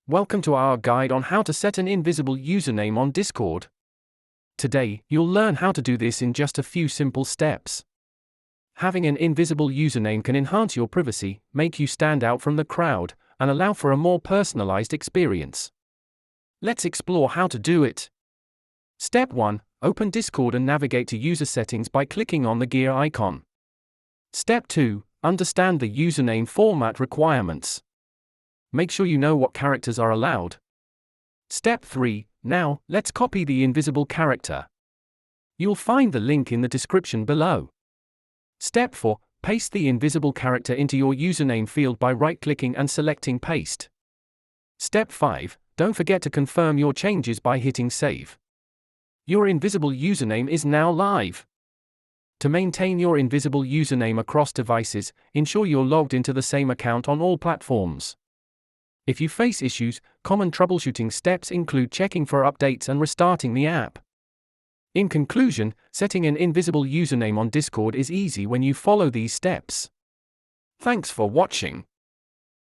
Welcome to our guide on how to set an invisible username on Discord. Today, you'll learn how to do this in just a few simple steps. Having an invisible username can enhance your privacy, make you stand out from the crowd, and allow for a more personalized experience. Let's explore how to do it. Step 1. Open Discord and navigate to user settings by clicking on the gear icon. Step 2. Understand the username format requirements. Make sure you know what characters are allowed. Step 3. Now, let's copy the invisible character. You'll find the link in the description below. Step 4. Paste the invisible character into your username field by right-clicking and selecting Paste. Step 5. Don't forget to confirm your changes by hitting Save. Your invisible username is now live. To maintain your invisible username across devices, ensure you're logged into the same account on all platforms. If you face issues, common troubleshooting steps include checking for updates and restarting the app. In conclusion, setting an invisible username on Discord is easy when you follow these steps. Thanks for watching.